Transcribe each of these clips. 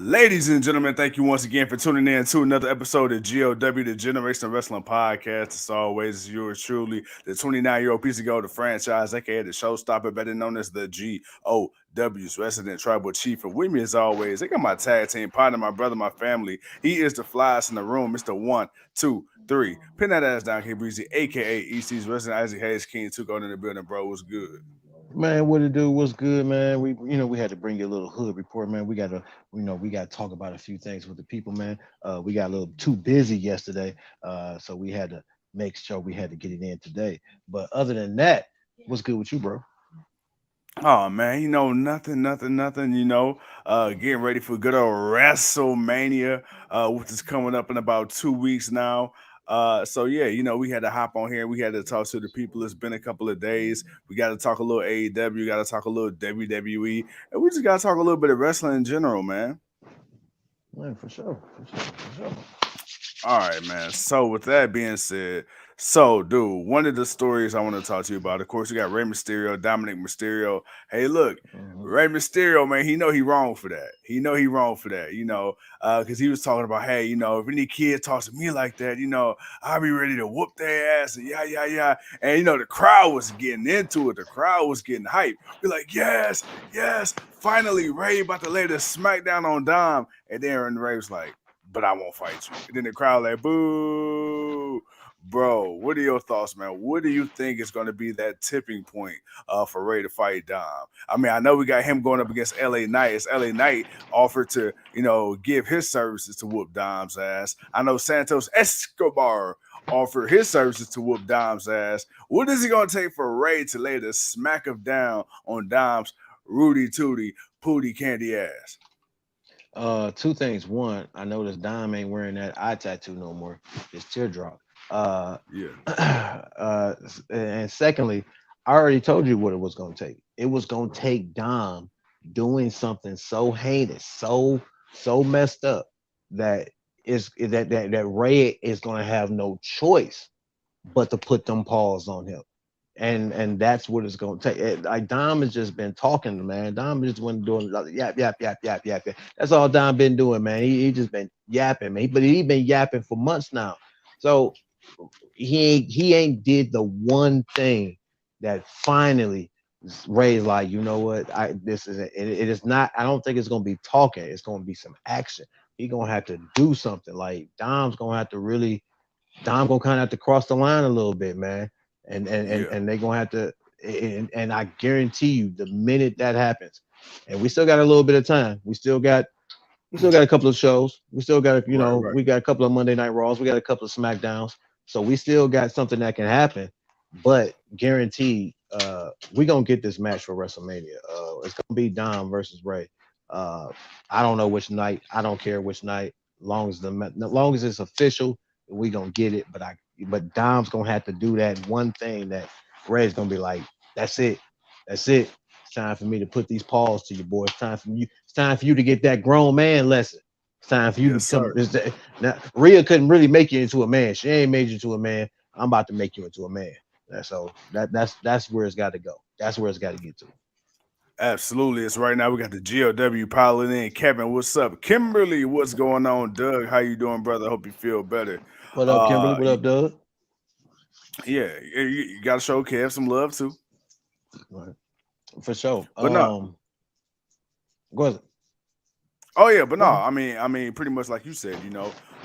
Ladies and gentlemen, thank you once again for tuning in to another episode of GOW, the Generation Wrestling Podcast. As always, yours truly, the 29-year-old piece of gold, the franchise, aka the showstopper, better known as the GOW's resident tribal chief. And with me, as always, I got my tag team partner, my brother, my family. He is the flyest in the room, Mr. 1, 2, 3. Pin that ass down, K Breezy, aka EC's resident Isaac Hayes King. Took on in the building, bro. What's good? Man, what it do? What's good, man? We had to bring you a little hood report, man. We got to talk about a few things with the people, man. We got a little too busy yesterday, so we had to make sure we had to get it in today. But other than that, what's good with you, bro? Oh man, nothing. Getting ready for good old WrestleMania, which is coming up in about 2 weeks now. So yeah, we had to hop on here. We had to talk to the people. It's been a couple of days. We got to talk a little AEW. Got to talk a little WWE, and we just got to talk a little bit of wrestling in general, man. Man, for sure. All right, man. So with that being said, so dude, one of the stories I want to talk to you about, of course, you got Rey Mysterio, Dominic Mysterio. Hey, look, Mhm. Rey Mysterio, man, he wrong for that. He wrong for that, because he was talking about, hey, if any kid talks to me like that, I'll be ready to whoop their ass and yeah. And the crowd was getting into it. The crowd was getting hyped. Be like, yes, finally, Rey about to lay the smackdown on Dom. And then Rey was like, but I won't fight you. And then the crowd like, boo. Bro, what are your thoughts, man? What do you think is going to be that tipping point for Ray to fight Dom? I mean, I know we got him going up against LA Knight. As LA Knight offered to, give his services to whoop Dom's ass. I know Santos Escobar offered his services to whoop Dom's ass. What is it going to take for Ray to lay the smack of down on Dom's Rudy Tooty Pooty Candy ass? Two things. One, I noticed Dom ain't wearing that eye tattoo no more. It's teardrop. Uh, Yeah. and secondly, I already told you what it was gonna take. It was gonna take Dom doing something so heinous, so messed up that that Ray is gonna have no choice but to put them paws on him. And that's what it's gonna take. Like Dom has just been talking, man. Dom just been doing like, yap. That's all Dom been doing, man. He just been yapping, man. But he been yapping for months now. So he ain't did the one thing that finally Ray's like, you know what? This is it is not. I don't think it's gonna be talking. It's gonna be some action. He gonna have to do something. Like Dom's gonna have to really. Dom gonna kind of have to cross the line a little bit, man. Yeah. And they gonna have to. And I guarantee you, the minute that happens, and we still got a little bit of time. We still got a couple of shows. We still got, Right. we got a couple of Monday Night Raws. We got a couple of SmackDowns. So we still got something that can happen. But guaranteed, we gonna get this match for WrestleMania. It's gonna be Dom versus Ray. Uh, I don't know which night. I don't care which night. Long as it's official, we gonna get it. But Dom's gonna have to do that one thing that Ray's gonna be like, that's it, that's it. It's time for me to put these paws to you, boy. It's time for you. It's time for you to get that grown man lesson. It's time for you to Yes, become. sir. Now, Rhea couldn't really make you into a man. She ain't made you into a man. I'm about to make you into a man. So that's where it's got to go. That's where it's got to get to. Absolutely. It's right now. We got the GOW piling in. Kevin, what's up? Kimberly, what's going on? Doug, how you doing, brother? Hope you feel better. What up, Kimberly? Uh, What up, Doug? yeah, you got to show Kev some love too. Right. For sure. But no, Go ahead. oh yeah, but no. Go ahead. I mean, pretty much like you said.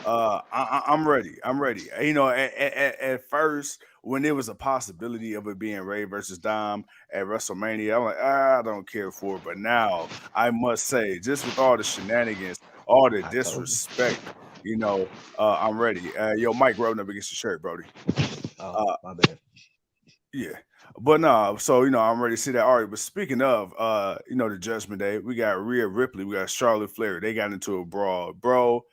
I'm ready. I'm ready. At first, when there was a possibility of it being Ray versus Dom at WrestleMania, I'm like, I don't care for it. But now, I must say, just with all the shenanigans, all the I told you. disrespect, I'm ready. Yo, Mike rubbing up against your shirt, Brody. Oh, Uh, my bad. yeah. But no, so I'm ready to see that. All right, but speaking of the Judgment Day, we got Rhea Ripley, we got Charlotte Flair. They got into a brawl, bro.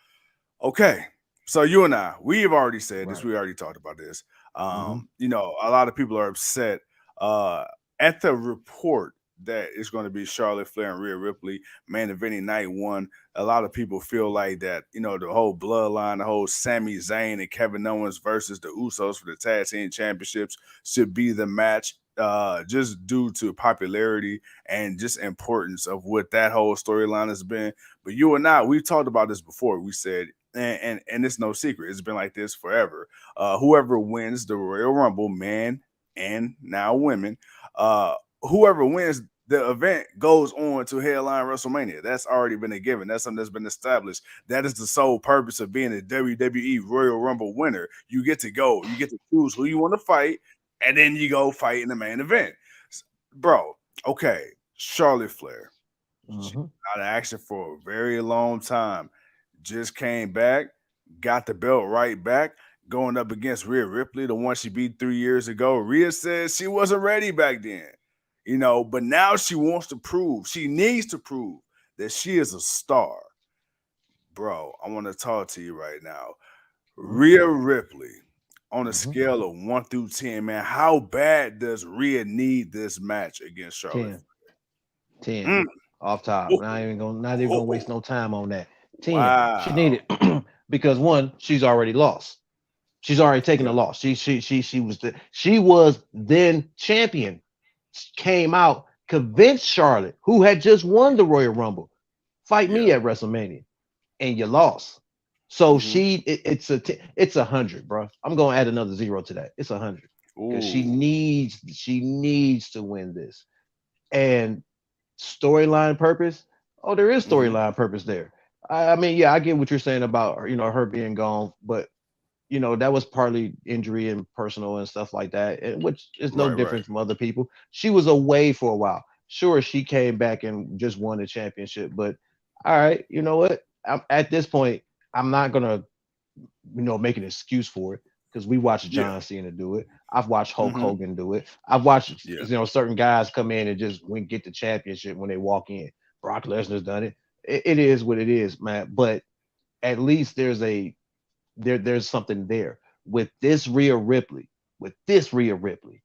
Okay. So you and I, we've already said this, Right. we already talked about this. Mm-hmm. A lot of people are upset uh at the report that it's going to be Charlotte Flair and Rhea Ripley main eventing night one. A lot of people feel like that, the whole bloodline, the whole Sami Zayn and Kevin Owens versus the Usos for the tag team championships should be the match. just due to popularity and just importance of what that whole storyline has been. But you and I, we've talked about this before. We said, and it's no secret, it's been like this forever. Whoever wins the Royal Rumble, men and now women, uh, whoever wins the event goes on to headline WrestleMania. That's already been a given. That's something that's been established. That is the sole purpose of being a WWE Royal Rumble winner. You get to go, you get to choose who you want to fight, and then you go fight in the main event. Bro, okay, Charlotte Flair. She Mhm. out of action for a very long time. Just came back, got the belt right back, going up against Rhea Ripley, the one she beat 3 years ago. Rhea said she wasn't ready back then, but now she wants to prove, she needs to prove that she is a star. Bro, I want to talk to you right now. Mhm. Rhea Ripley, on a Mhm. scale of 1 through 10, man, how bad does Rhea need this match against Charlotte? 10. 10. Mm. Off top. Not even gonna waste no time on that. 10. She Wow. needed because one, she's already lost. She's already taken a Yep. loss. She was then champion. Came out, convinced Charlotte, who had just won the Royal Rumble, fight me Yep. at WrestleMania, and you lost. So Hmm. it's 100, bro. I'm gonna add another zero to that. It's 100 because she Ooh. needs she needs to win this. And storyline purpose. Oh, there is Hmm. storyline purpose there. I mean, yeah, I get what you're saying about her, her being gone, but that was partly injury and personal and stuff like that, which is no Right, right. different from other people. She was away for a while. Sure, she came back and just won the championship, but all right, you know what? At this point, I'm not gonna, make an excuse for it because we watched Yeah. John Cena do it. I've watched Hulk Hmm. Hogan do it. I've watched, Yeah. certain guys come in and just get the championship when they walk in. Brock Lesnar's done it. It is what it is, man. But at least there's something there with this Rhea Ripley. With this Rhea Ripley,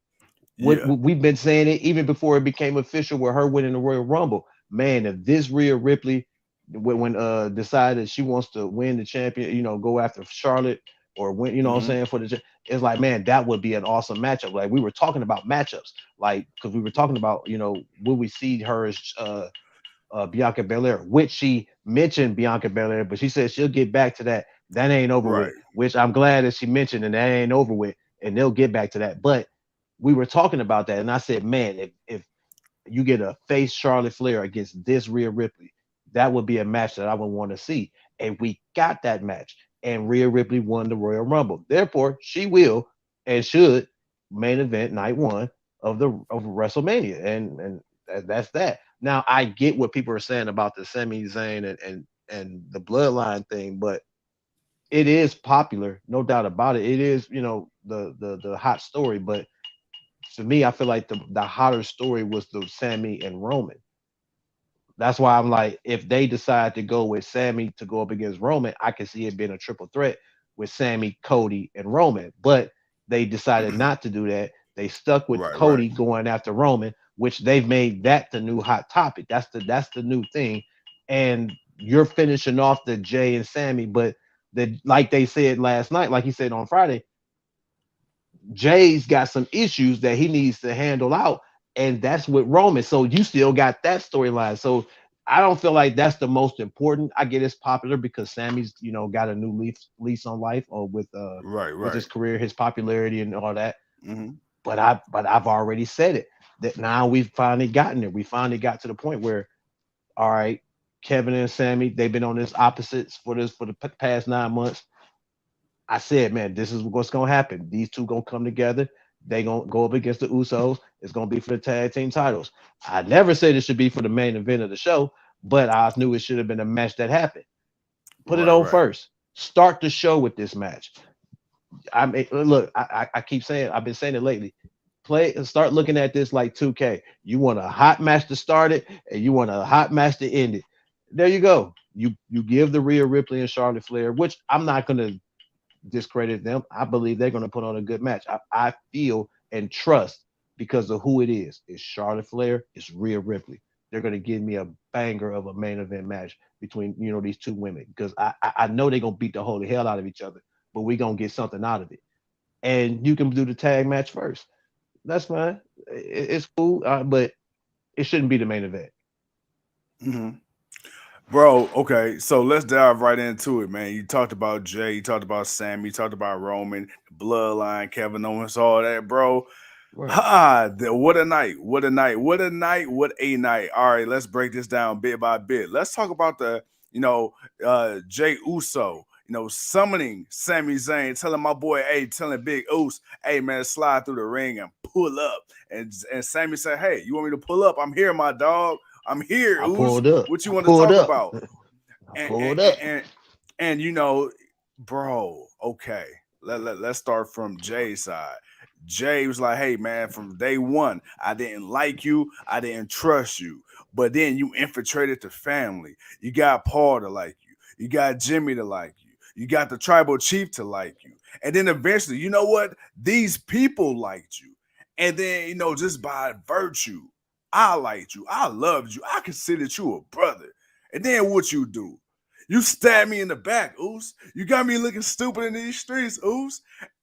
Yeah. what we've been saying it even before it became official with her winning the Royal Rumble. Man, if this Rhea Ripley, when decided she wants to win the champion, go after Charlotte or win, what I'm Hmm. saying, it's like, man, that would be an awesome matchup. Like we were talking about matchups, like because we were talking about, will we see her as Bianca Belair, which she mentioned Bianca Belair, but she said she'll get back to that. That ain't over Right. with, which I'm glad that she mentioned, and that ain't over with, and they'll get back to that. But we were talking about that, and I said, man, if you get a face Charlotte Flair against this Rhea Ripley, that would be a match that I would want to see. And we got that match, and Rhea Ripley won the Royal Rumble. Therefore, she will and should main event night one of WrestleMania, and that's that. Now I get what people are saying about the Sami Zayn and the bloodline thing, but it is popular, no doubt about it. It is, the hot story, but to me, I feel like the hotter story was the Sammy and Roman. That's why I'm like, if they decide to go with Sammy to go up against Roman, I can see it being a triple threat with Sammy, Cody, and Roman. But they decided not to do that. They stuck with Right, right. Cody going after Roman, which they've made that the new hot topic. That's the new thing. And you're finishing off the Jay and Sammy, but like they said last night, like he said on Friday, Jay's got some issues that he needs to handle out, and that's with Roman. So you still got that storyline. So I don't feel like that's the most important. I get it's popular because Sammy's, got a new lease on life or Right, with right. his career, his popularity and all that. Hmm. But I've already said it that now we've finally gotten there. We finally got to the point where, all right, Kevin and Sammy, they've been on this opposites for the past 9 months. I said, man, this is what's gonna happen. These two gonna come together. They gonna go up against the Usos. It's gonna be for the tag team titles. I never said it should be for the main event of the show, but I knew it should have been a match that happened. Put it Right, on right. first. Start the show with this match. I mean, look, I keep saying, I've been saying it lately. Play and start looking at this like 2K. You want a hot match to start it, and you want a hot match to end it. There you go. You give the Rhea Ripley and Charlotte Flair, which I'm not gonna discredit them. I believe they're going to put on a good match. I feel and trust because of who it is. It's Charlotte Flair. It's Rhea Ripley. They're going to give me a banger of a main event match between these two women because I know they're going to beat the holy hell out of each other, but we're going to get something out of it. And you can do the tag match first. That's fine. It's cool, but it shouldn't be the main event. Hmm. Bro, okay, so let's dive right into it, man. You talked about Jay, you talked about Sammy, you talked about Roman, the Bloodline, Kevin Owens, all that, bro. Right. What a night. What a night. What a night. What a night. All right, let's break this down bit by bit. Let's talk about you know, Jay Uso, summoning Sami Zayn, telling my boy, hey, telling Big Us, hey, man, slide through the ring and pull up. And Sammy said, hey, you want me to pull up? I'm here, my dog. I'm here, I Us. pulled up. What you I want to pulled talk up. about? I and and pulled and, up. and, and bro, okay. Let's start from Jay's side. Jay was like, hey man, from day one, I didn't like you, I didn't trust you. But then you infiltrated the family. You got Paul to like you got Jimmy to like you got the tribal chief to like you. And then eventually, you know what? These people liked you. And then, just by virtue, I liked you. I loved you. I considered you a brother. And then what you do? You stabbed me in the back, Oos. You got me looking stupid in these streets, Oos.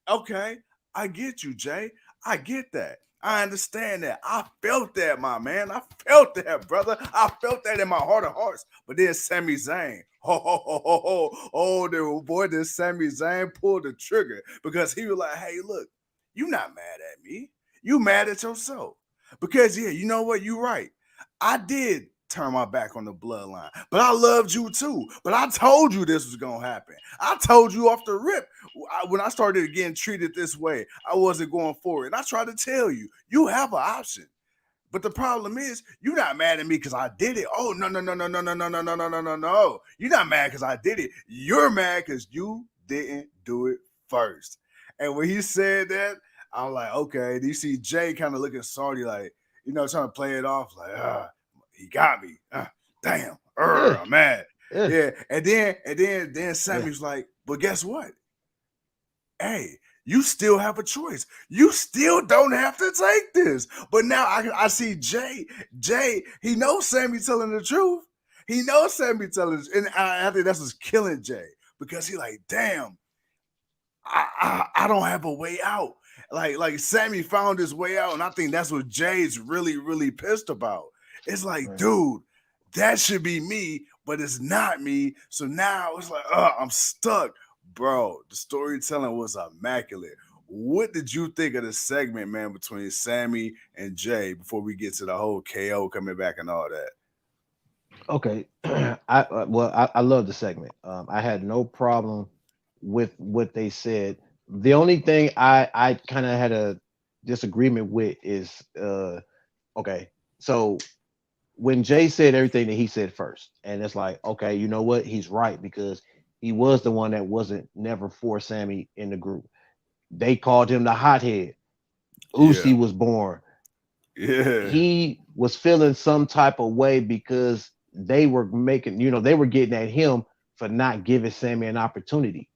Okay, I get you, Jay. I get that. I understand that. I felt that, my man. I felt that, brother. I felt that in my heart of hearts. But then Sami Zayn, the boy, then Sami Zayn pulled the trigger because he was like, hey, look, you not mad at me. You mad at yourself. Because, yeah, you know what? You're right. I did turn my back on the bloodline, but I loved you too. But I told you this was going to happen. I told you off the rip when I started getting treated this way, I wasn't going forward. And I tried to tell you, you have an option. But the problem is, you're not mad at me because I did it. Oh, no, no, no, no, no, no, no, no, no, no, no, no, no. You're not mad because I did it. You're mad because you didn't do it first. And when he said that, I'm like, okay. Do you see Jay kind of looking salty, like, trying to play it off, like, he got me. Damn, Yeah. I'm mad. Yeah. Yeah. And then Yeah. Sammy's like, but guess what? Hey, you still have a choice. You still don't have to take this. But now I see Jay. Jay, he knows Sammy telling the truth. He knows Sammy telling, and I think that's what's killing Jay because he like, damn, I don't have a way out. Like Sammy found his way out, and I think that's what Jay's really really pissed about. It's like, Right. dude, that should be me, but it's not me. So now it's like, I'm stuck, bro. The storytelling was immaculate. What did you think of the segment, man, between Sammy and Jay before we get to the whole KO coming back and all that? Okay. I love the segment. I had no problem with what they said. The only thing I kind of had a disagreement with is okay. So when Jay said everything that he said first, and it's like, okay, you know what? He's right because he was the one that wasn't never for Sammy in the group. They called him the hothead. Usi Yeah, was born. yeah, He was feeling some type of way because they were making, they were getting at him for not giving Sammy an opportunity.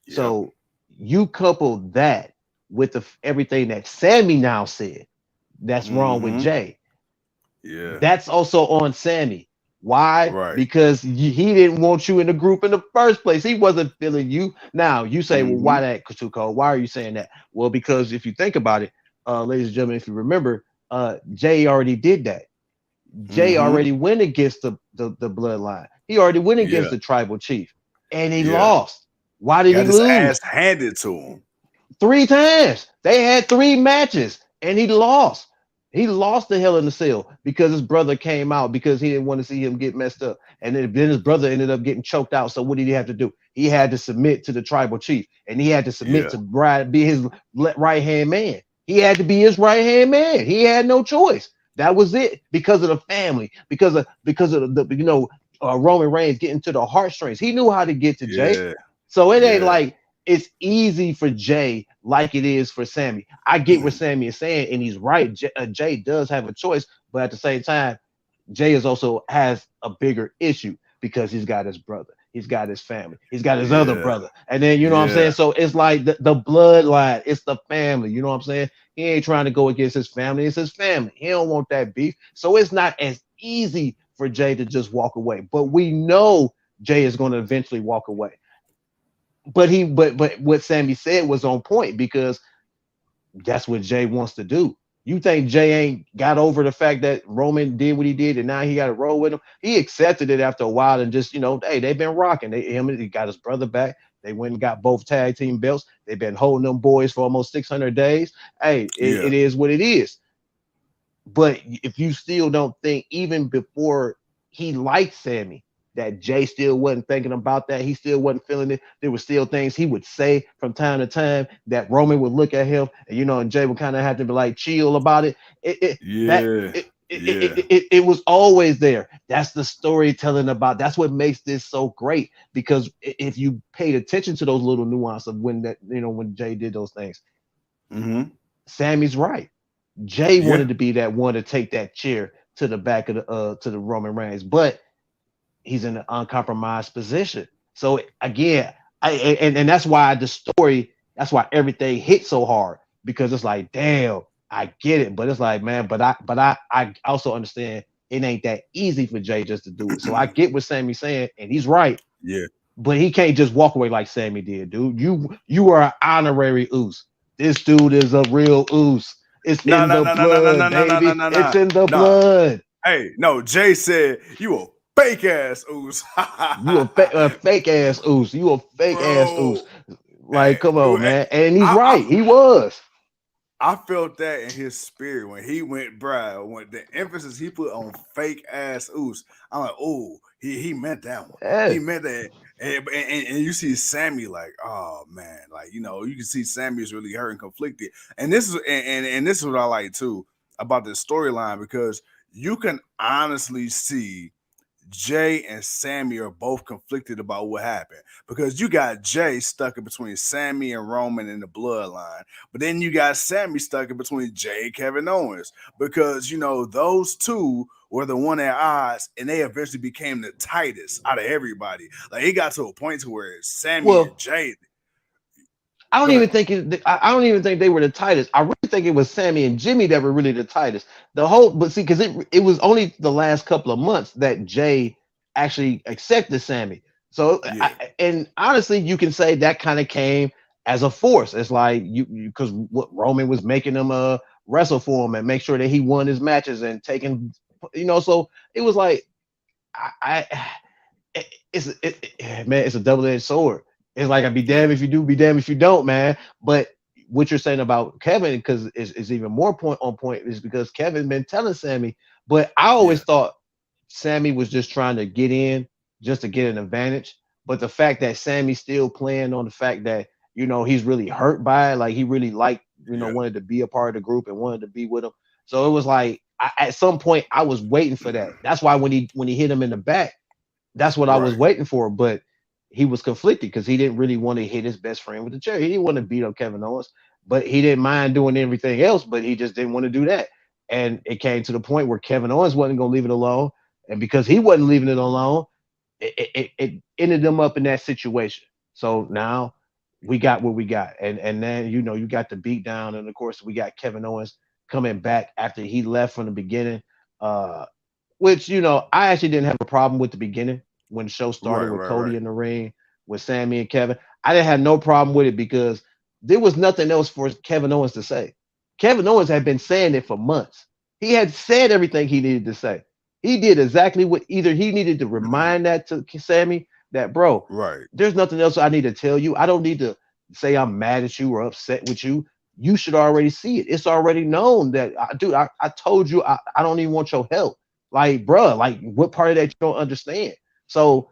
yep. So you couple that with everything that Sammy now said that's wrong with Mm-hmm. Jay. Yeah, That's also on Sammy. Why? right. Because he didn't want you in the group in the first place. He wasn't feeling you. Now you say, well, Mm-hmm. why that, Katuko? Why are you saying that? Well, because if you think about it, ladies and gentlemen, if you remember, Jay already did that. Jay Mm-hmm. already went against the bloodline. He already went against Yeah, the tribal chief, and he yeah. lost. Why did he Got his ass lose? handed to him. 3 times. They had 3 matches, and he lost. He lost the Hell in the Cell because his brother came out because he didn't want to see him get messed up. And then his brother ended up getting choked out. So what did he have to do? He had to submit to the tribal chief, and he had to submit Yeah, to be his right hand man. He had to be his right hand man. He had no choice. That was it because of the family, because of the Roman Reigns getting to the heartstrings. He knew how to get to Jay. yeah, So it ain't yeah, like it's easy for Jay like it is for Sammy. I get what Sammy is saying, and he's right. Jay does have a choice, but at the same time, Jay is also has a bigger issue because he's got his brother, he's got his family, he's got his other yeah, brother, and then you know what I'm saying. yeah, So it's like the bloodline, it's the family. You know what I'm saying? He ain't trying to go against his family. It's his family. He don't want that beef. So it's not as easy for Jay to just walk away. But we know Jay is going to eventually walk away. But what Sammy said was on point because that's what Jay wants to do. You think Jay ain't got over the fact that Roman did what he did and now he got to roll with him? He accepted it after a while and just, hey, they've been rocking. He got his brother back. They went and got both tag team belts. They've been holding them boys for almost 600 days. Hey, Yeah. it is what it is. But if you still don't think, even before he liked Sammy, that Jay still wasn't thinking about that, he still wasn't feeling it. There were still things he would say from time to time that Roman would look at him, and and Jay would kind of have to be like chill about it. That Yeah. it, Yeah. it was always there. That's the storytelling about. That's what makes this so great, because if you paid attention to those little nuances of when when Jay did those things, Mm-hmm. Sammy's right. Jay Yeah. wanted to be that one to take that chair to the back of the Roman Reigns, but he's in an uncompromised position. So again, and that's why the story, that's why everything hit so hard, because it's like, damn, I get it, but it's like, man, but I also understand it ain't that easy for Jay just to do it. So I get what Sammy's saying, and he's right, Yeah. but he can't just walk away like Sammy did, dude. You are an honorary Oos. This dude is a real Oos. It's No, in no, the no, no, no, no, blood, no, no, no, no, baby. no, It's no. in the No. blood. Hey, no, Jay said you a fake ass ooze. You a fake ass Oos. You a fake ass Oos. Bro. Like, come on, I, man. And he's right. I He was. I felt that in his spirit when he went, bruh, when the emphasis he put on fake ass ooze. I'm like, oh, he meant that one. He Yeah. meant that. And you see Sammy like, oh man, like you can see Sammy is really hurt and conflicted. And this is and this is what I like too about this storyline, because you can honestly see Jay and Sammy are both conflicted about what happened, because you got Jay stuck in between Sammy and Roman in the bloodline, but then you got Sammy stuck in between Jay and Kevin Owens, because those two were the one at odds, and they eventually became the tightest out of everybody. Like it got to a point to where Sammy and Well, Jay. I don't Go even ahead. think I don't even think they were the tightest. I really think it was Sammy and Jimmy that were really the tightest. The whole, but see, because it was only the last couple of months that Jay actually accepted Sammy. So, Yeah, and honestly, you can say that kind of came as a force. It's like you because what Roman was making him wrestle for him and make sure that he won his matches and taking, so it was like man, it's a double edged sword. It's like I'd be yeah, damned if you do, be damned if you don't, man. But what you're saying about Kevin, because is even more point on point, is because Kevin been telling Sammy. But I yeah, always thought Sammy was just trying to get in, just to get an advantage. But the fact that Sammy's still playing on the fact that he's really hurt by it, like he really liked, yeah. wanted to be a part of the group and wanted to be with him. So it was like at some point I was waiting for that. That's why when he hit him in the back, that's what I was Right. waiting for. But he was conflicted because he didn't really want to hit his best friend with the chair. He didn't want to beat up Kevin Owens, but he didn't mind doing everything else. But he just didn't want to do that. And it came to the point where Kevin Owens wasn't going to leave it alone. And because he wasn't leaving it alone, it ended them up in that situation. So now we got what we got. And then, you got the beat down. And of course, we got Kevin Owens coming back after he left from the beginning. Uh, which I actually didn't have a problem with the beginning when the show started Right, with right, Cody right. in the ring with Sammy and Kevin. I didn't have no problem with it because there was nothing else for Kevin Owens to say. Kevin Owens had been saying it for months. He had said everything he needed to say. He did exactly what either he needed to remind that to Sammy that, bro, Right. there's nothing else I need to tell you. I don't need to say I'm mad at you or upset with you. You should already see it. It's already known that, dude, I told you I don't even want your help. Like, bruh, like what part of that you don't understand? So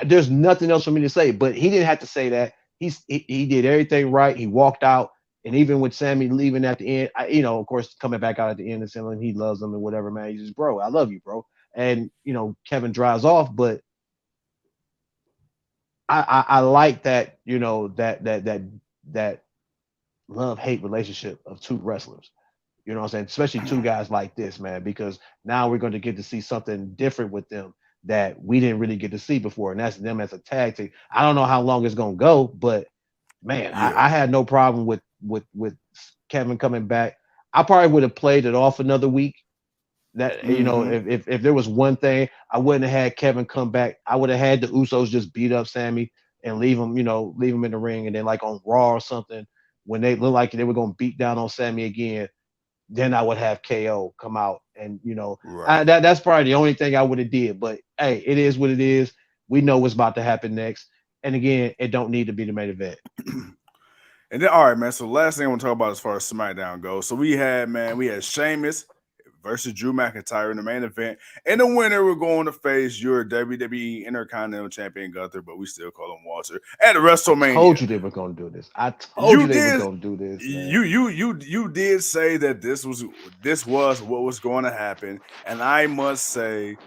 there's nothing else for me to say. But he didn't have to say that. He did everything right. He walked out, and even with Sammy leaving at the end, of course, coming back out at the end and saying he loves him and whatever, man. He's just, bro, I love you, bro. And Kevin drives off, but I like that, that love hate relationship of two wrestlers. You know what I'm saying? Especially two guys like this, man, because now we're going to get to see something different with them that we didn't really get to see before, and that's them as a tag team. I don't know how long it's going to go, but man, Yeah. I had no problem with Kevin coming back. I probably would have played it off another week. That Mm-hmm. if there was one thing, I wouldn't have had Kevin come back. I would have had the Usos just beat up Sammy and leave him in the ring, and then like on Raw or something, when they look like they were going to beat down on Sammy again, then I would have KO come out, and Right. that's probably the only thing I would have did. But hey, it is what it is. We know what's about to happen next, and again, it don't need to be the main event. And then, all right, man. So, last thing I want to talk about as far as SmackDown goes. So, we had Sheamus versus Drew McIntyre in the main event. And the winner will go on to face your WWE Intercontinental Champion Gunther, but we still call him Walter, at I WrestleMania. told you they were gonna do this. I told You you they were did gonna do this, man. you did say that this was what was going to happen. And I must say,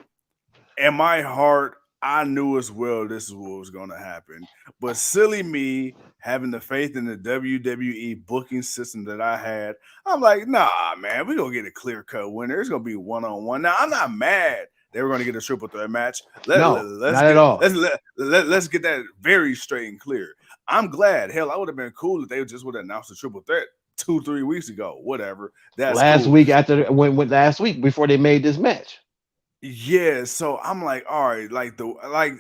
in my heart, I knew as well this is what was going to happen. But silly me, having the faith in the WWE booking system that I had, I'm like, nah, man, we're going to get a clear cut winner. It's going to be one on one. Now, I'm not mad they were going to get a triple threat match. No, not at all. Let's get that very straight and clear. I'm glad. Hell, I would have been cool if they just would have announced a triple threat 2-3 weeks ago. Whatever. That's Last cool. week after when last week before they made this match. Yeah, so I'm like, all right,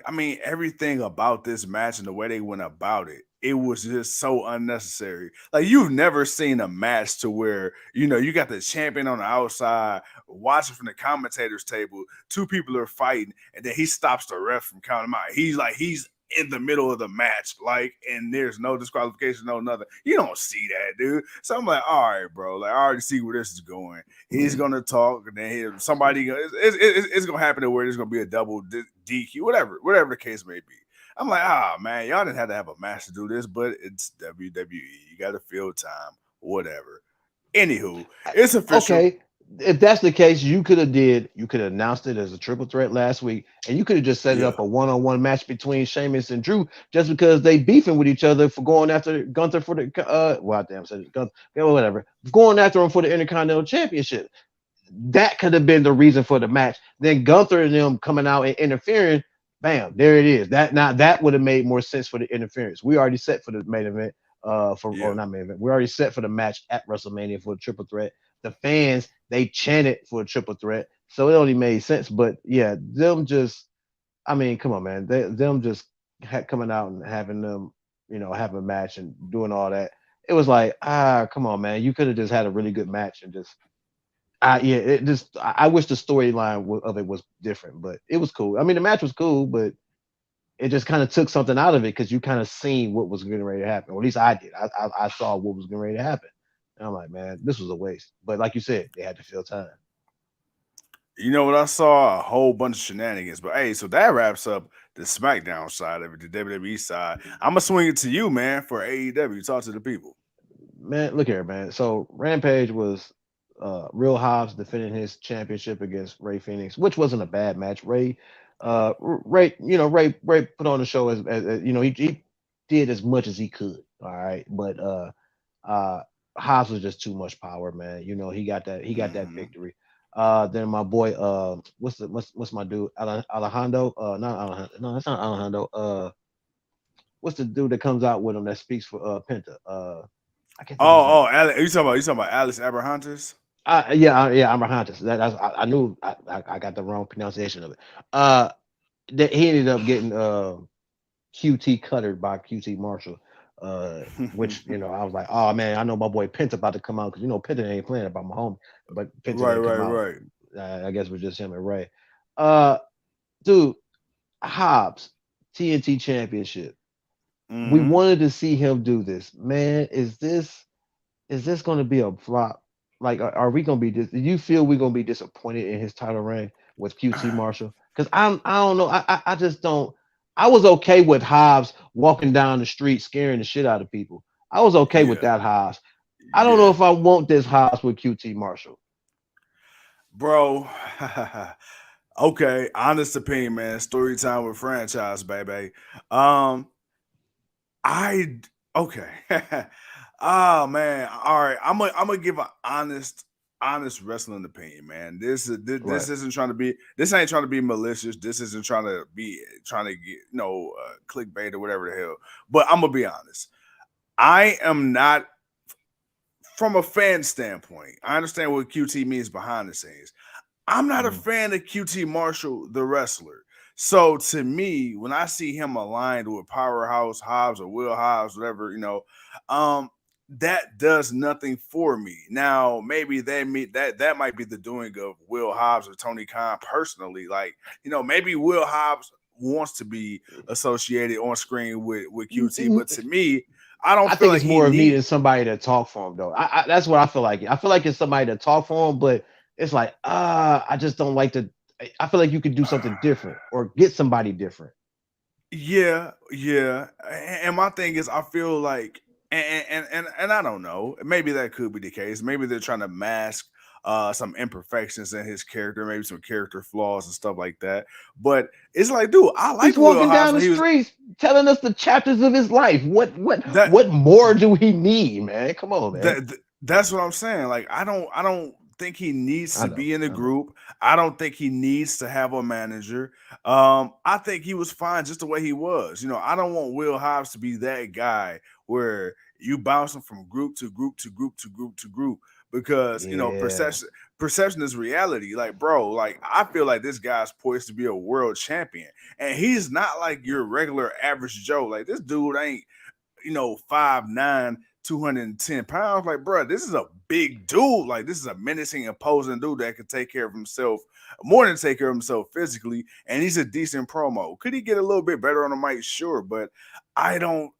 I mean, everything about this match and the way they went about it, it was just so unnecessary. Like, you've never seen a match to where, you got the champion on the outside watching from the commentators table, two people are fighting, and then he stops the ref from counting them out. He's in the middle of the match, like, and there's no disqualification, no nothing. You don't see that, dude. So I'm like, all right, bro. Like, I already see where this is going. He's gonna talk, and then it's gonna happen to where there's gonna be a double DQ, whatever the case may be. I'm like, man, y'all didn't have to have a match to do this, but it's WWE. You got to fill time, whatever. Anywho, it's official. Okay, if that's the case, you could have announced it as a triple threat last week, and you could have just set it Yeah, up a one-on-one match between Sheamus and Drew, just because they beefing with each other for going after Gunther for the well, damn, said it, Gunther, yeah, whatever, going after him for the Intercontinental Championship. That could have been the reason for the match. Then Gunther and them coming out and interfering. Bam, there it is. That would have made more sense for the interference. We already set for the main event, for or yeah. not main event. We already set for the match at WrestleMania for the triple threat. The fans they chanted for a triple threat, so it only made sense. But yeah, them just, I mean, come on, man, them just coming out and having them, having a match and doing all that. It was like, come on, man, you could have just had a really good match and just yeah, it just I wish the storyline of it was different, but it was cool. I mean, the match was cool, but it just kind of took something out of it because you kind of seen what was getting ready to happen, or at least I did. I saw what was getting ready to happen, and I'm like, man, this was a waste. But like you said, they had to fill time. You know what? I saw a whole bunch of shenanigans, but hey, so that wraps up the SmackDown side of it, the WWE side. I'm gonna swing it to you, man, for AEW. Talk to the people. Man, look here, man. So Rampage was Real Hobbs defending his championship against Ray Phoenix, which wasn't a bad match. Ray put on the show as he did as much as he could. All right, but uh, Hobbs was just too much power, man. He got that Hmm. victory. Then my boy, what's my dude, Alejandro? Not Alejandro. No, that's not Alejandro. What's the dude that comes out with him that speaks for Penta? I can't think of his name. You talking about Alice Abrahantes? Yeah, I'm behind this. I knew I got the wrong pronunciation of it. Uh, he ended up getting QT cuttered by QT Marshall. Which I was like, oh man, I know my boy Penta about to come out because Penta ain't playing about my home, but Penta Right, didn't right, come out. right. I guess it was just him and Ray. Uh, dude, Hobbs TNT Championship. We Hmm. wanted to see him do this. Man, is this going to be a flop? Like, are we going to be? Do you feel we're going to be disappointed in his title reign with QT Marshall? Because I don't know. I just don't. I was okay with Hobbs walking down the street scaring the shit out of people. I was okay with Yeah, that Hobbs. I don't know yeah, if I want this Hobbs with QT Marshall. bro. Okay, honest opinion, man. Story time with franchise, baby. Um, I okay. Oh man. All right. I'm gonna give an honest wrestling opinion, man. This Right. isn't trying to be this ain't trying to be malicious. This isn't trying to get clickbait or whatever the hell. But I'm gonna be honest. I am not from a fan standpoint. I understand what QT means behind the scenes. I'm not a Mhm. fan of QT Marshall, the wrestler. So to me, when I see him aligned with Powerhouse Hobbs or Will Hobbs, whatever, um, that does nothing for me. Now, maybe that might be the doing of Will Hobbs or Tony Khan personally. Like, maybe Will Hobbs wants to be associated on screen with QT, but to me, I don't I feel think like it's he more of need. needing somebody to talk for him, though. That's what I feel like. I feel like it's somebody to talk for him, but it's like, I just don't like to. I feel like you could do something different or get somebody different. Yeah, yeah. And my thing is, I feel like, and I don't know. Maybe that could be the case. Maybe they're trying to mask some imperfections in his character, maybe some character flaws and stuff like that. But it's like, dude, I He's liked Will walking Hobbs down when the he was streets telling us the chapters of his life. What what that. what more do we need, man? Come on, man. That's what I'm saying. Like, I don't think he needs I to know, be in a I know. group. I don't think he needs to have a manager. I think he was fine just the way he was. I don't want Will Hobbs to be that guy where you bounce him from group to group to group to group to group, because Yeah, perception is reality. Like, bro, like, I feel like this guy's poised to be a world champion, and he's not like your regular average Joe. Like, this dude ain't 5'9", 210 pounds. Like, bro, this is a big dude. Like, this is a menacing, imposing dude that can take care of himself, more than take care of himself physically. And he's a decent promo. Could he get a little bit better on the mic? Sure, but I don't.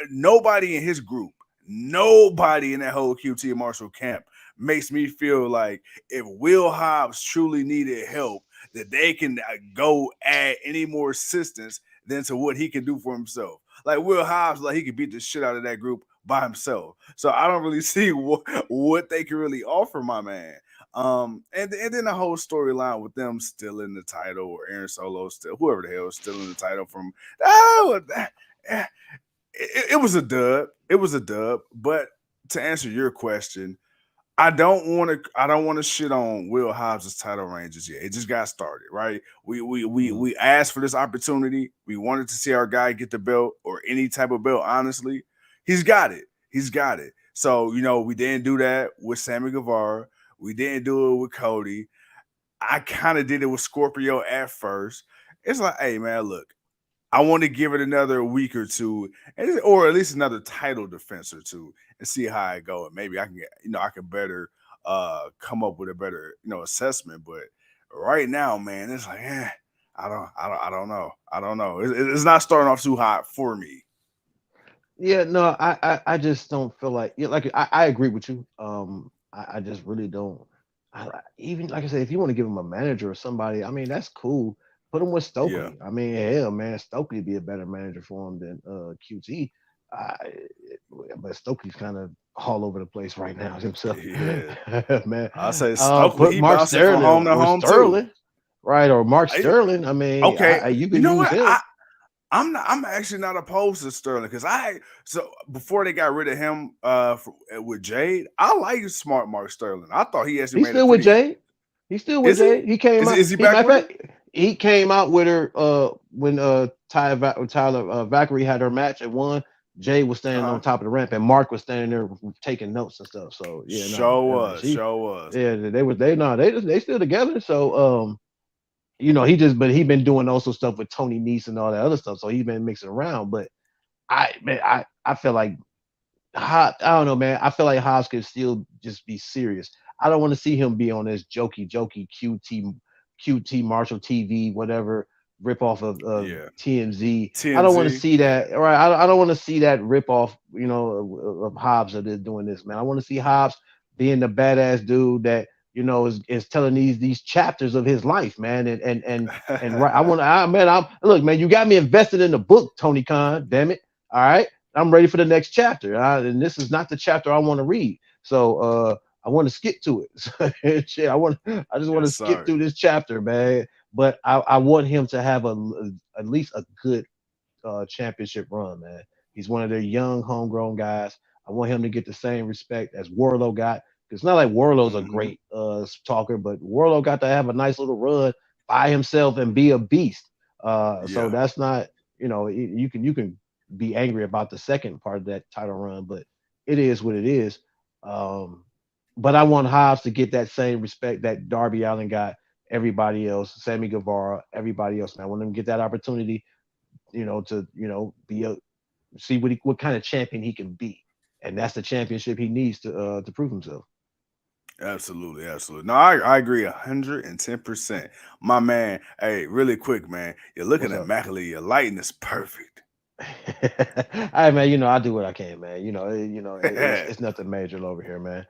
Nobody in his group, nobody in that whole QT Marshall camp makes me feel like if Will Hobbs truly needed help, that they can go add any more assistance than to what he can do for himself. Like, Will Hobbs, like, he could beat the shit out of that group by himself. So I don't really see what they can really offer my man. And then the whole storyline with them still in the title, or Aaron Solo still, whoever the hell is still in the title from. Oh, it was a dub. It was a dub. But to answer your question, I don't want to shit on Will Hobbs' title ranges yet. It just got started, right? mhm. We asked for this opportunity. We wanted to see our guy get the belt, or any type of belt. Honestly, he's got it. He's got it. So, we didn't do that with Sammy Guevara. We didn't do it with Cody. I kind of did it with Scorpio at first. It's like, hey man, look, I want to give it another week or two, or at least another title defense or two, and see how I go. And maybe I can get, I can better come up with a better, assessment. But right now, man, it's like, I don't know. I don't know. It's not starting off too hot for me. Yeah, no, I just don't feel like, yeah, like I agree with you. I just really don't. Even like I said, if you want to give him a manager or somebody, I mean, that's cool. Put him with Yeah, Stokely. I mean, hell, man, Stokely would be a better manager for him than QT. I, but Stokely's kind of all over the place right now himself, yeah. man. I say Stokely, Put he Mark bouncing from Sterling home to or home too. Sterling, right? Or Mark I, Sterling. I mean, okay, you you could know use what? him. I'm actually not opposed to Sterling, because so before they got rid of him with Jade, I like smart Mark Sterling. I thought he actually He's made a still with pretty. Jay. He's still with Is he? Jay. He came out. Is he He back matter with of her? fact, he came out with her when Tyler Valkyrie had her match and won. Jay was Uh standing on huh. top of the ramp, and Mark was standing there taking notes and stuff. So yeah, no, Show was, she, show was. yeah, they still together. So he just, but he been doing also stuff with Tony Nese and all that other stuff. So he's been mixing around. But I feel like I don't know, man. I feel like Hobbs could still just be serious. I don't want to see him be on this jokey QT Marshall TV whatever rip off of Yeah. TMZ. I don't want to TMZ. see Yeah. that. All right, I don't want to see that rip off. Of Hobbs that is doing this, man. I want to see Hobbs being the badass dude that is telling these chapters of his life, man. And right. I'm look, man. You got me invested in the book, Tony Khan. Damn it. All right. I'm ready for the next chapter, and this is not the chapter I want to read. So I want to skip to it. Shit, I just want Yes, to skip sir. through this chapter, man. But I want him to have at least a good championship run, man. He's one of their young homegrown guys. I want him to get the same respect as Warlow got. It's not like Warlow's a Hmm. great talker, but Warlow got to have a nice little run by himself and be a beast. So Yeah. that's not, you can be angry about the second part of that title run, but it is what it is. Um, but I want Hobbs to get that same respect that Darby Allen got, everybody else, Sammy Guevara, everybody else. Man, I want him to get that opportunity, to be a see what kind of champion he can be. and that's the championship he needs to prove himself. Absolutely, absolutely. No, I agree 110%. My man, hey, really quick, man. You're looking What's up? immaculate. Your lighting is perfect. All right, man. I do what I can, man. It's nothing major over here, man.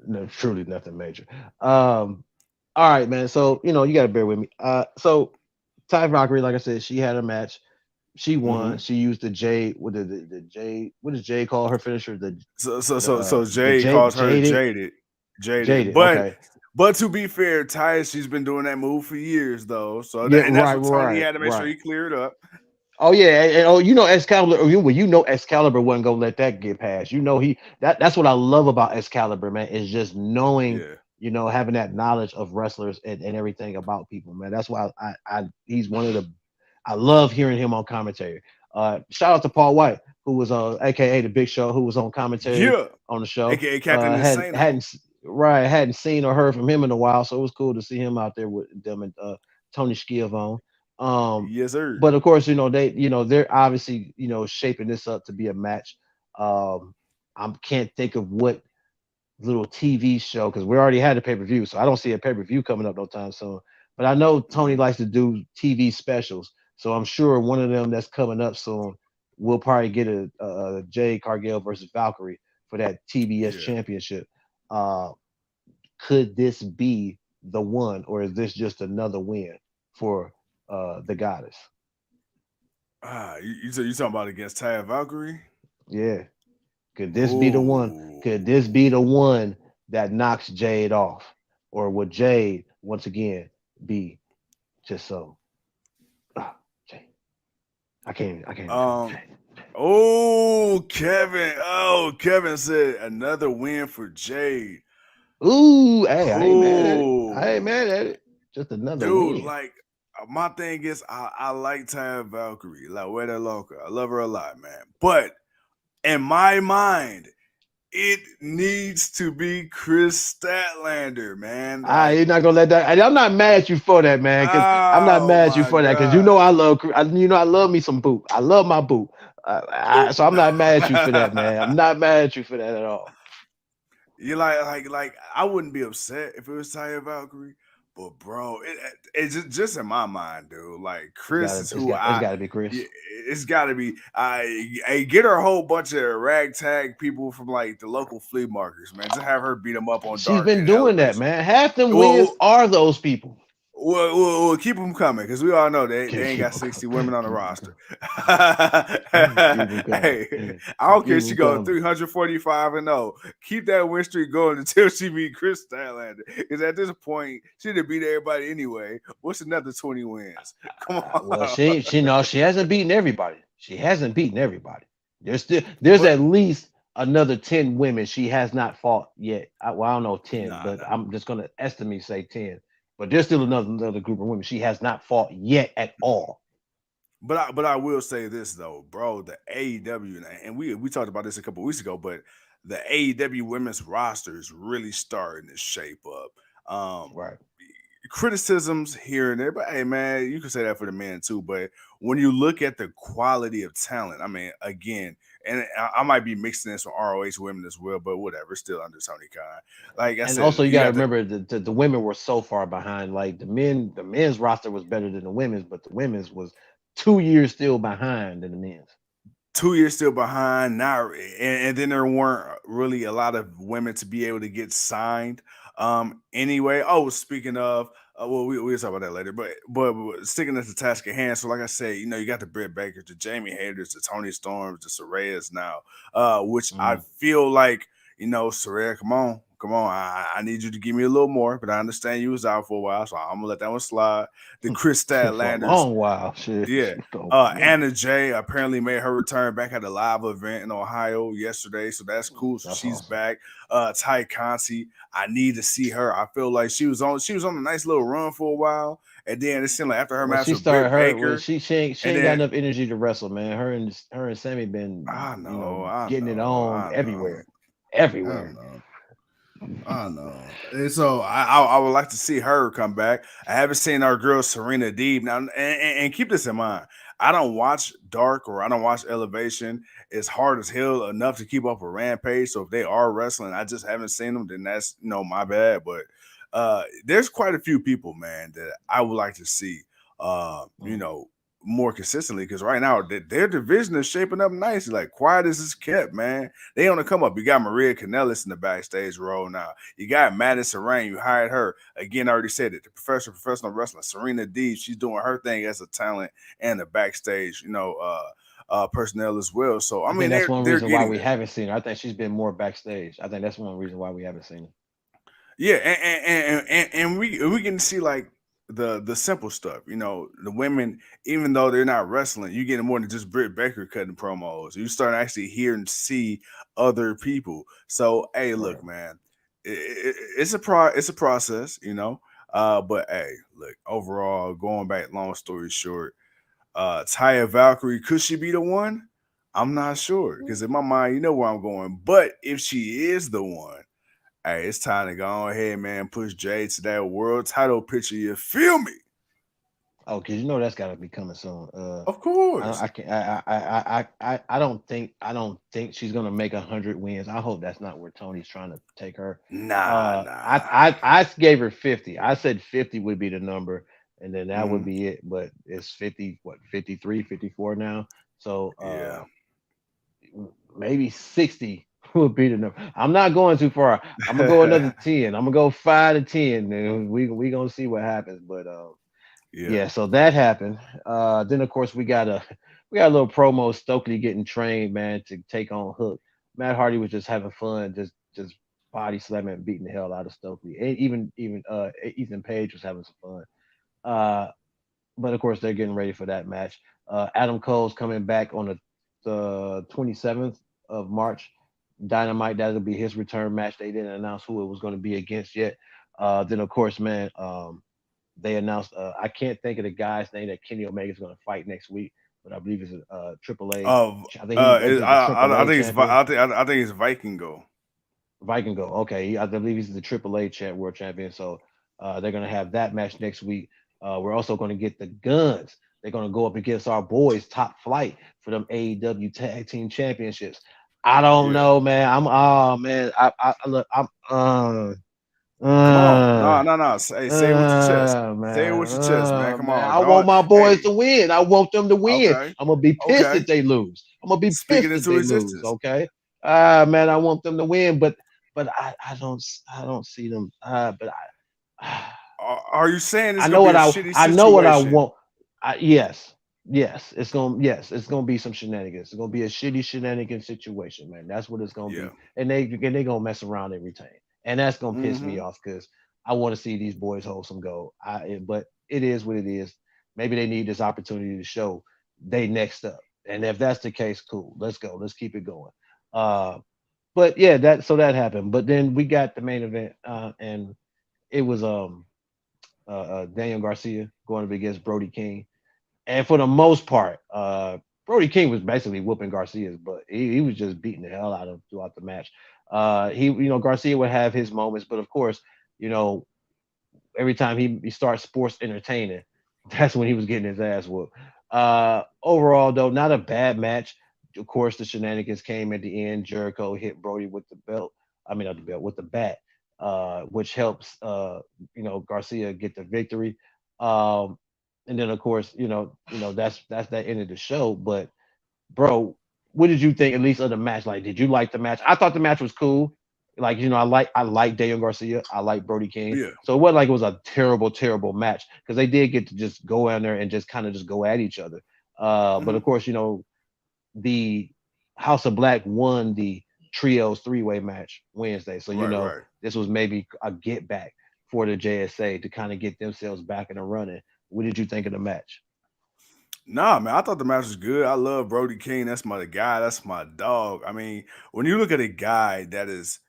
No, truly nothing major. Um, all right, man. So you got to bear with me. So Ty Valkyrie, like I said, she had a match. She won. hmm She used the Jade. What did the Jade? What does Jade call her finisher? So The Jade calls her Jaded. jaded. Jaded. Okay. But to be fair, Ty, she's been doing that move for years though. So Yeah. and that's Right. what Tony Right. had to make sure Right. he cleared up. Oh yeah, and Excalibur. Excalibur wasn't gonna let that get past. That's what I love about Excalibur, man. Is just knowing, Yeah, having that knowledge of wrestlers and everything about people, man. That's why he's one of the. I love hearing him on commentary. Shout out to Paul White, who was AKA the Big Show, who was on commentary yeah. on the show. AKA Captain Insano. Hadn't seen or heard from him in a while, so it was cool to see him out there with them and Tony Schiavone. Um, Yes, sir. but of course, they're obviously shaping this up to be a match. I can't think of what little TV show because we already had a pay per view, so I don't see a pay per view coming up no time soon. But I know Tony Mhm. likes to do TV specials, so I'm sure one of them that's coming up soon will probably get a Jade Cargill versus Valkyrie for that TBS Yeah. championship. Uh, could this be the one, or is this just another win for the goddess? You talking about against Ty Valkyrie? Yeah. Could this be the one? Could this be the Oh, one that knocks Jade off? Or would Jade once again be just so Jade? I can't even call um, Jade. Kevin said another win for Jade. Ooh, hey, I ain't mad at it. I ain't Oh, mad at it. Just another dude, win. like my thing is, I like Ty Valkyrie, La Huerta Loca. I love her a lot, man. But in my mind, it needs to be Chris Statlander, man. Like, You're not gonna let that. I'm not mad at you for that, man. Because I'm not oh mad at you my for that. Because god. I love me some boot. I love my boot. So I'm not mad at you for that, man. I'm not mad at you for that at all. You like I wouldn't be upset if it was Taya Valkyrie, but bro, it's just in my mind, dude. Like Chris is who It's I. got to be Chris. It's got to be. I get her a whole bunch of ragtag people from like the local flea markets, man. Just have her beat them up on She's dark been and doing that, elevation. man. Half them wins Well, are those people. well, keep them coming because we all know they ain't Keep got them 60 coming. women on the Keep them roster. coming. Keep them coming. Hey, I don't care Keep if she them go coming. 345-0. Keep that win streak going until she beat Chris Statlander. Because at this point, she'd have beat everybody anyway. What's another 20 wins? Come Well, on. she hasn't beaten everybody. She hasn't beaten everybody. There's But at least another 10 women she has not fought yet. I don't know 10, nah, but nah. I'm just gonna estimate say 10. But there's still another group of women she has not fought yet at all. But I will say this though, bro. The AEW and we talked about this a couple weeks ago, but the AEW women's roster is really starting to shape up. Right. Criticisms here and there, but hey, man, you can say that for the men too. But when you look at the quality of talent, I mean, again, and I might be mixing this with ROH women as well, but whatever, still under Tony Khan. Like I And said, also you you gotta got the remember the women were so far behind. Like the men's roster was better than the women's, but the women's was 2 years still behind than the men's. 2 years still behind now, and then there weren't really a lot of women to be able to get signed. Anyway, oh, speaking of, well, we'll talk about that later. But sticking at the task at hand. So, like I said, you got the Britt Bakers, the Jamie Hayters, the Tony Storms, the Sarayas now, which I Mm. feel like Saraya, come on, I need you to give me a little more. But I understand you was out for a while, so I'm gonna let that one slide. The Chris For a Statlanders, long while. Shit. yeah. For a minute. Anna Jay apparently made her return back at a live event in Ohio yesterday, so that's cool. So That's she's awesome. back. Ty Conti, I need to see her. I feel like she was on a nice little run for a while, and then it seemed like after her Well, match she with started Britt her. Well, Baker, she and ain't got then enough energy to wrestle, man. Her and Sammy been, I know, I getting it know, on I know, everywhere, I everywhere. know. I know. And so I would like to see her come back. I haven't seen our girl Serena Deeb now, and keep this in mind. I don't watch Dark or I don't watch Elevation. It's hard as hell enough to keep up with Rampage. So if they are wrestling, I just haven't seen them, then that's my bad. But there's quite a few people, man, that I would like to see Mm. more consistently, because right now their division is shaping up nicely. Like, quiet as it's kept, man. They on the come up. You got Maria Kanellis in the backstage role now. You got Madison Rain. You hired her again. I already said it. The professional wrestler Serena Deeb. She's doing her thing as a talent and the backstage, personnel as well. So I I think mean, that's they're one they're reason why getting we there. haven't seen her. I think she's been more backstage. I think that's one reason why we haven't seen her. Yeah, and we can see like the simple stuff. The women, even though they're not wrestling, you getting more than just Britt Baker cutting promos. You start to actually hear and see other people. So hey, Right. look, man, it's a process, But hey, look, overall, going back, long story short, Taya Valkyrie, could she be the one? I'm not sure, because in my mind, you know where I'm going. But if she is the one, hey, it's time to go ahead, man. Push Jade to that world title picture. You feel me? Oh, because you know that's got to be coming soon. Of course. I can't. I don't think she's gonna make 100 wins. I hope that's not where Tony's trying to take her. Nah, I gave her 50. I said 50 would be the number, and then that would mm, be it. But it's 50, what, 53, 54 now. So yeah. maybe 60 would be the number. I'm not going too far. I'm gonna go another 10. I'm gonna go 5 to 10, and we gonna see what happens. But Yeah. yeah, so that happened. Then of course we got a little promo of Stokely getting trained, man, to take on Hook. Matt Hardy was just having fun, just body slamming and beating the hell out of Stokely. And even Ethan Page was having some fun. Uh, but of course they're getting ready for that match. Adam Cole's coming back on the 27th of March. Dynamite, that'll be his return match. They didn't announce who it was going to be against yet. Then of course, man, they announced. I can't think of the guy's name that Kenny Omega is going to fight next week, but I believe it's a AAA. I think he's a I AAA think it's champion. I think it's Vikingo. Viking go. Okay, I believe he's the AAA world champion. So they're gonna have that match next week. We're also gonna get the Guns. They're gonna go up against our boys, Top Flight, for them AEW Tag Team Championships. I don't Yeah. know, man. I'm oh man. I look. I'm Come on. No, no, no. Say it with your chest. Say it with your chest, man. Come man. on. I want Don't. my boys Hey. to win. I want them to win. Okay. I'm gonna be pissed Okay. if they lose. I'm gonna be Speaking pissed if into they lose. existence. Okay. Man, I want them to win, but I don't see them. But Are you saying it's I gonna know be a what shitty I know what I situation? want. Yes, it's gonna be some shenanigans. It's gonna be a shitty shenanigan situation, man. That's what it's gonna Yeah. be, and they gonna mess around and retain, and that's gonna piss me Mm-hmm. off because I want to see these boys hold some gold. But it is what it is. Maybe they need this opportunity to show they next up, and if that's the case, cool. Let's go. Let's keep it going. Uh, but yeah, that happened. But then we got the main event, and it was Daniel Garcia going up against Brody King. And for the most part, Brody King was basically whooping Garcia's butt. He was just beating the hell out of him throughout the match. Garcia would have his moments, but of course, you know, every time he starts sports entertaining, that's when he was getting his ass whooped. Overall, though, not a bad match. Of course, the shenanigans came at the end. Jericho hit Brody with the belt. I mean, not the belt, with the bat, which helps Garcia get the victory. Um, and then, of course, that's that end of the show. But bro, what did you think at least of the match? Like, did you like the match? I thought the match was cool. Like, I like Daniel Garcia. I like Brody King. Yeah. So it wasn't like it was a terrible, terrible match because they did get to just go in there and just kind of just go at each other. But Mm-hmm. of course, the House of Black won the trios three-way match Wednesday. So Right. Right. this was maybe a get back for the JSA to kind of get themselves back in the running. What did you think of the match? Nah, man, I thought the match was good. I love Brody King. That's my guy. That's my dog. I mean, when you look at a guy that is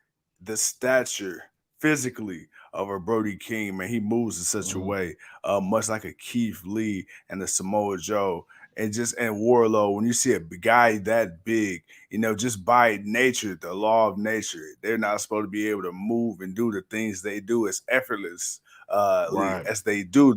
the stature physically of a Brody King, man, he moves in such a Mhm. way, much like a Keith Lee and a Samoa Joe, and Warlow. When you see a guy that big, just by nature, the law of nature, they're not supposed to be able to move and do the things they do. It's effortless league Right. as they do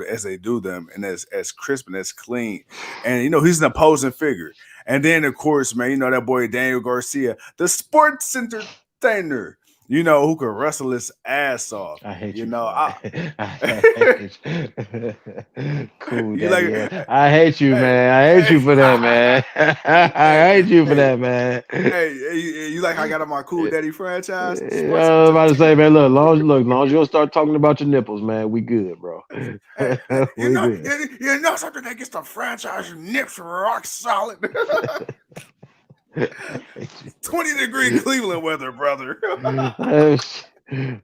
as they do them, and as crisp and as clean. And he's an opposing figure. And then of course, man, that boy Daniel Garcia, the sports entertainer, who can wrestle his ass off. I hate You you know, for I that. I hate you. Cool, you daddy. like Yeah. I hate you, hey, man. I hate hey, you for that, man. hey, I hate you for hey, that, man. you like I got on my Cool Daddy franchise, I sports was about to say, man, entertainer. long as you don't start talking about your nipples, man, we good, bro. Hey, We good. something that gets the franchise nips rock solid. I hate you. 20-degree Cleveland weather, brother.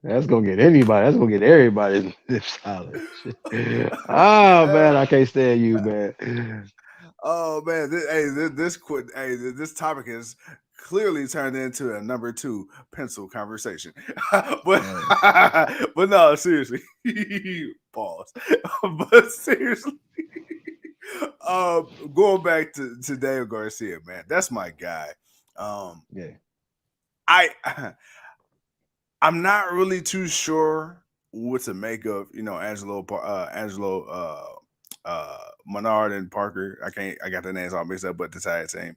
That's gonna get anybody. That's gonna get everybody this solid. Oh man, I can't stand you, man. Oh man, this topic is clearly turned into a number two pencil conversation. but Hey, but no, seriously, pause. But seriously, going back to Daniel Garcia, man, that's my guy. Um, yeah, I I'm not really too sure what to make of Angelo Menard and Parker. I got the names all mixed up, but the tag team.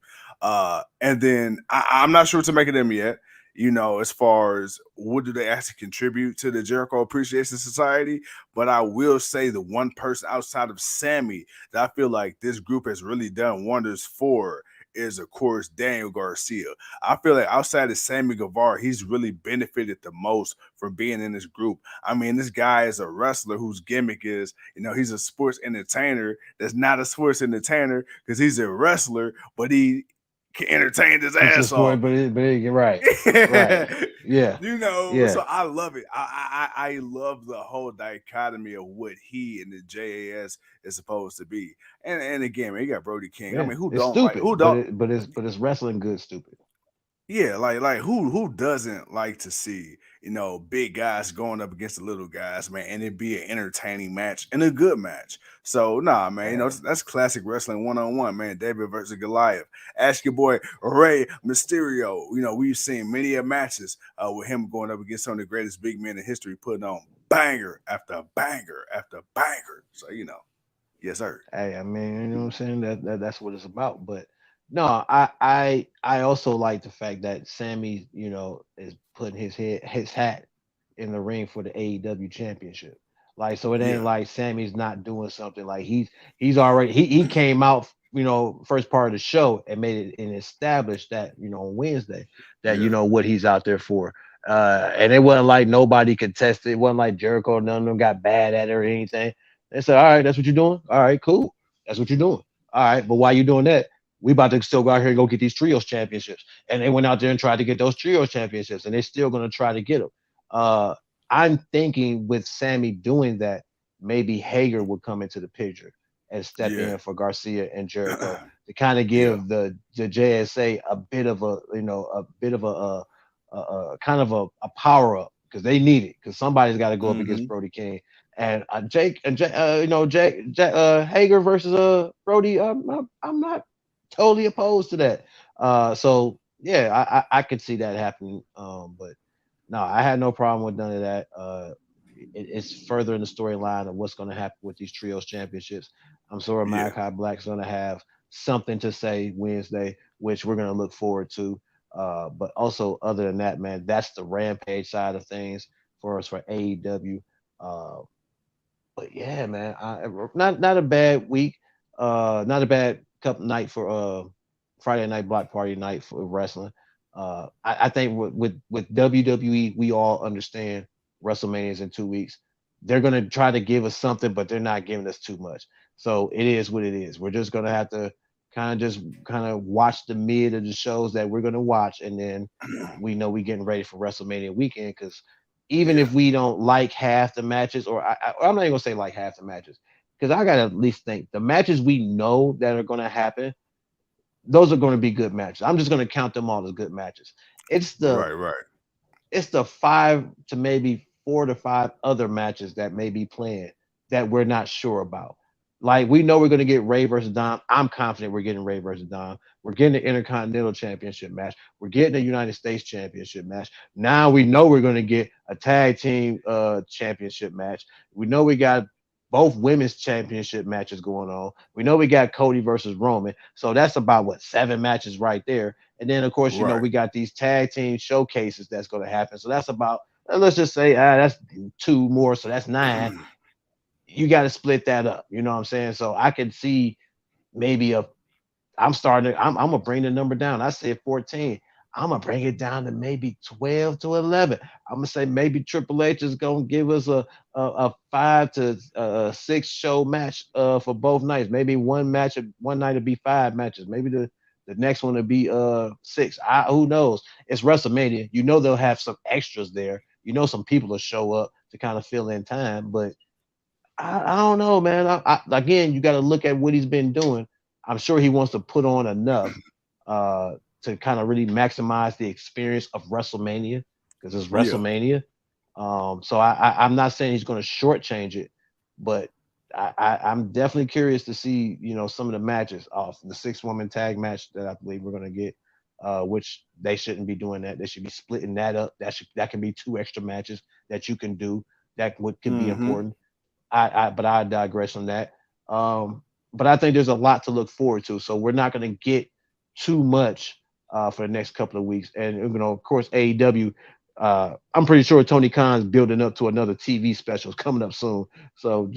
And then I'm not sure what to make of them yet. As far as what do they actually contribute to the Jericho Appreciation Society. But I will say the one person outside of Sammy that I feel like this group has really done wonders for is, of course, Daniel Garcia. I feel like outside of Sammy Guevara, he's really benefited the most from being in this group. I mean, this guy is a wrestler whose gimmick is, he's a sports entertainer that's not a sports entertainer because he's a wrestler, but he can entertain his it's a ass off. sport, you're right, right, yeah, So yeah, I love it. I love the whole dichotomy of what he and the JAS is supposed to be. And again, man, you got Brody King. I yeah. mean, It's stupid, who don't but it's wrestling good stupid. yeah, like who doesn't like to see, big guys going up against the little guys, man, and it be an entertaining match and a good match. So nah, man, Yeah. that's classic wrestling 1-on-1, man. David versus Goliath. Ask your boy Rey Mysterio. We've seen many of matches with him going up against some of the greatest big men in history, putting on banger after banger after banger. So yes, sir. Hey, I mean, you know what I'm saying? That's what it's about. But no, I also like the fact that Sammy, is putting his hat in the ring for the AEW championship. Like, so it ain't Yeah, like Sammy's not doing something. Like he's already he came out, first part of the show and made it and established that, on Wednesday that yeah, what he's out there for. And it wasn't like nobody could test it. It wasn't like Jericho, none of them got bad at it or anything. They said, all right, that's what you're doing. All right, cool. That's what you're doing. All right, but while you're doing that, we about to still go out here and go get these trios championships. And they went out there and tried to get those trios championships, and they're still going to try to get them. Uh, I'm thinking with Sammy doing that, maybe Hager would come into the picture and step yeah, in for Garcia and Jericho to kind of yeah. give the JSA a bit of a kind of a power up because they need it because somebody's got to go up against Hmm. Brody King and Hager versus Brody. I'm not totally opposed to that. So yeah, I could see that happening. But no, I had no problem with none of that. It's further in the storyline of what's going to happen with these trios championships. I'm sure Yeah, Malachi Black's going to have something to say Wednesday, which we're going to look forward to. But also, other than that, man, that's the Rampage side of things for us for AEW. Uh, but yeah, man, not a bad week. Not a bad cup night for Friday night block party night for wrestling. I think with WWE, we all understand WrestleMania's in 2 weeks. They're gonna try to give us something, but they're not giving us too much. So it is what it is. We're just gonna have to kind of watch the mid of the shows that we're gonna watch, and then we know we getting ready for WrestleMania weekend because even yeah. if we don't like half the matches, or I'm not even gonna say like half the matches, because I gotta at least think the matches we know that are gonna happen, those are gonna be good matches. I'm just gonna count them all as good matches. It's the Right, right. it's the 5 to maybe 4 to 5 other matches that may be playing that we're not sure about. Like we know we're gonna get Ray versus Dom. I'm confident we're getting Ray versus Dom. We're getting the Intercontinental Championship match. We're getting the United States Championship match. Now we know we're gonna get a tag team championship match. We know we got both women's championship matches going on. We know we got Cody versus Roman. So that's about what 7 matches right there. And then of course, Right. we got these tag team showcases that's gonna happen. So that's about let's just say that's 2 more. So that's 9. You got to split that up. You know what I'm saying? So I can see maybe I'm gonna bring the number down. I said 14. I'm gonna bring it down to maybe 12 to 11. I'm gonna say maybe Triple H is gonna give us a 5 to 6 show match for both nights. Maybe one night will be 5 matches. Maybe the next one will be 6. Who knows? It's WrestleMania. They'll have some extras there. Some people will show up to kind of fill in time, but I don't know, man. Again, you got to look at what he's been doing. I'm sure he wants to put on enough to kind of really maximize the experience of WrestleMania because it's Yeah. WrestleMania. So I'm not saying he's going to shortchange it, but I'm definitely curious to see some of the matches off the 6-woman tag match that I believe we're going to get. Which they shouldn't be doing that. They should be splitting that up. That can be 2 extra matches that you can do that could be Mm-hmm. important. But I digress on that. But I think there's a lot to look forward to. So we're not going to get too much for the next couple of weeks. And of course, AEW. I'm pretty sure Tony Khan's building up to another TV special coming up soon. So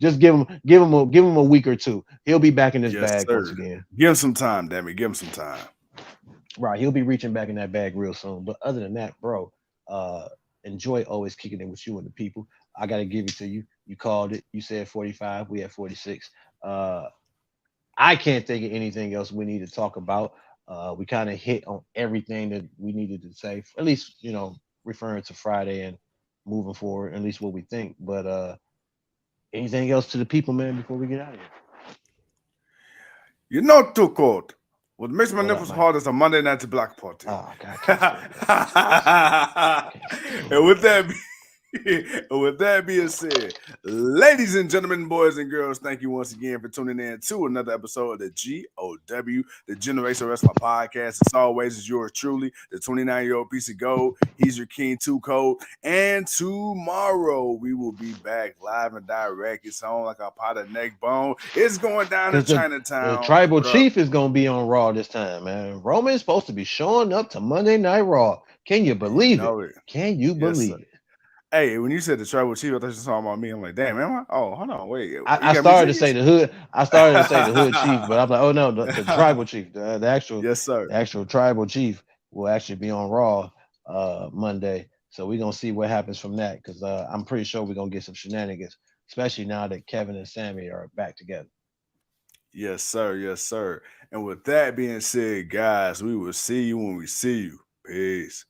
just give him a week or two. He'll be back in his Yes, bag once sir. again. Give him some time, damn it. Give him some time. Right, he'll be reaching back in that bag real soon. But other than that, bro, uh, enjoy always kicking in with you and the people. I gotta give it to you. You called it. You said 45. We at 46. Uh, I can't think of anything else we need to talk about. We kind of hit on everything that we needed to say, at least referring to Friday and moving forward, at least what we think. But anything else to the people, man, before we get out of here? You're not too cold. What makes my What up, nipples man? hard is a Monday night black party. Oh God, I can't stand that. Jesus, can't stand And with that. that, and with that being said, ladies and gentlemen, boys and girls, thank you once again for tuning in to another episode of the GOW, the Generation Wrestling Podcast. As always, is yours truly, the 29-year-old piece of gold. He's your King 2 Code. And tomorrow we will be back live and direct. It's on like a pot of neck bone. It's going down in Because the Chinatown. tribal But chief is gonna be on Raw this time, man. Roman's supposed to be showing up to Monday Night Raw. Can you you believe it? know it. Can you Yes, sir. believe it? Hey, when you said the tribal chief, I thought you were talking about me. I'm like, damn, am I? Oh, hold on, wait. You I got me started to say changed? the hood. I started to say the hood chief, but I'm like, oh no, the tribal chief, Yes, sir. the actual tribal chief will actually be on Raw Monday. So we're gonna see what happens from that because I'm pretty sure we're gonna get some shenanigans, especially now that Kevin and Sammy are back together. Yes, sir. Yes, sir. And with that being said, guys, we will see you when we see you. Peace.